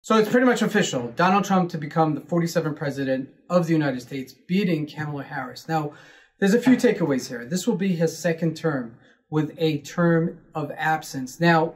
So it's pretty much official. Donald Trump to become the 47th president of the United States, beating Kamala Harris. Now, there's a few takeaways here. This will be his second term with a term of absence. Now,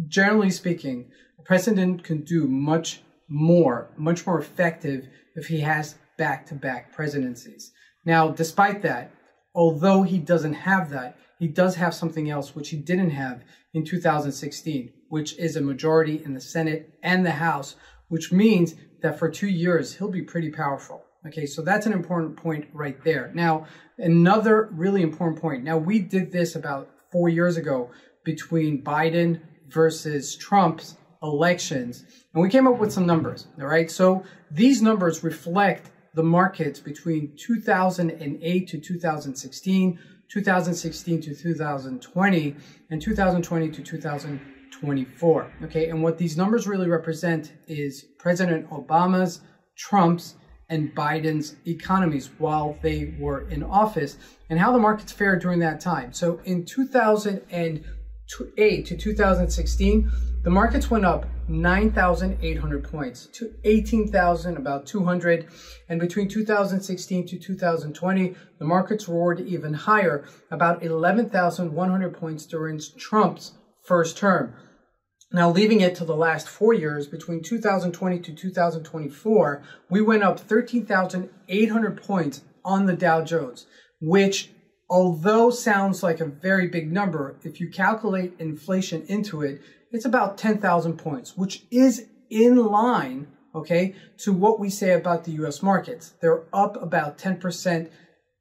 generally speaking, a president can do much more effective if he has back-to-back presidencies. Now, despite that, although he doesn't have that, he does have something else which he didn't have in 2016, which is a majority in the Senate and the House, which means that for 2 years, he'll be pretty powerful. Okay, so that's an important point right there. Now, another really important point. Now, we did this about 4 years ago between Biden versus Trump's elections, and we came up with some numbers, all right? So these numbers reflect the markets between 2008 to 2016, 2016 to 2020, and 2020 to 2024, okay? And what these numbers really represent is President Obama's, Trump's, and Biden's economies while they were in office and how the markets fared during that time. So in 2008 to 2016, the markets went up 9,800 points to 18,000, about 200. And between 2016 to 2020, the markets roared even higher, about 11,100 points during Trump's first term. Now, leaving it to the last 4 years, between 2020 to 2024, we went up 13,800 points on the Dow Jones, which, although sounds like a very big number, if you calculate inflation into it, it's about 10,000 points, which is in line, okay, to what we say about the U.S. markets. They're up about 10%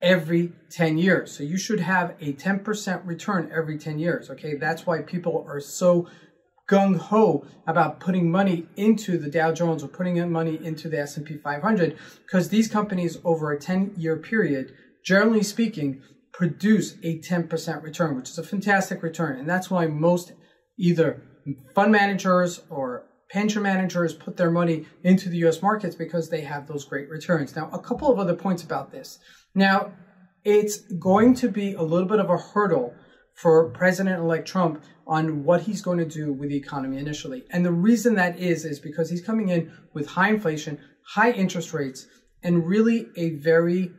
every 10 years. So you should have a 10% return every 10 years, okay? That's why people are so gung-ho about putting money into the Dow Jones or putting in money into the S&P 500, because these companies over a 10-year period, generally speaking, produce a 10% return, which is a fantastic return. And that's why most either fund managers or pension managers put their money into the U.S. markets, because they have those great returns. Now, a couple of other points about this. Now, it's going to be a little bit of a hurdle for President-elect Trump on what he's going to do with the economy initially. And the reason that is because he's coming in with high inflation, high interest rates, and really a very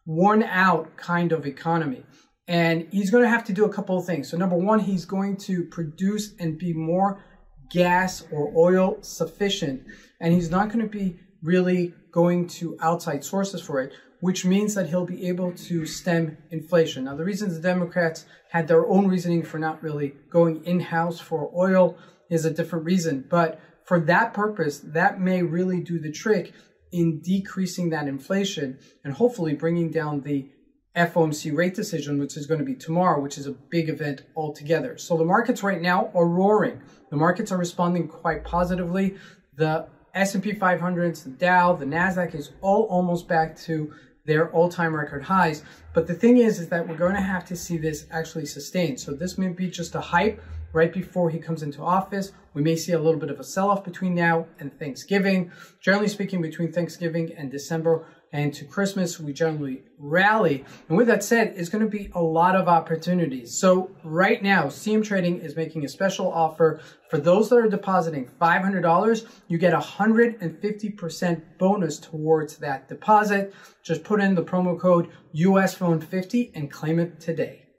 worn out kind of economy. And he's going to have to do a couple of things. So number one, he's going to produce and be more gas or oil sufficient. And he's not going to be really going to outside sources for it, which means that he'll be able to stem inflation. Now, the reasons the Democrats had their own reasoning for not really going in-house for oil is a different reason. But for that purpose, that may really do the trick in decreasing that inflation and hopefully bringing down the FOMC rate decision, which is going to be tomorrow, which is a big event altogether. So the markets right now are roaring. The markets are responding quite positively. The S&P 500s, the Dow, the NASDAQ is all almost back to their all-time record highs. But the thing is that we're going to have to see this actually sustained. So this may be just a hype right before he comes into office. We may see a little bit of a sell-off between now and Thanksgiving. Generally speaking, between Thanksgiving and December and to Christmas, we generally rally. And with that said, it's going to be a lot of opportunities. So right now, CMTrading is making a special offer for those that are depositing $500. You get 150% bonus towards that deposit. Just put in the promo code USPhone50 and claim it today.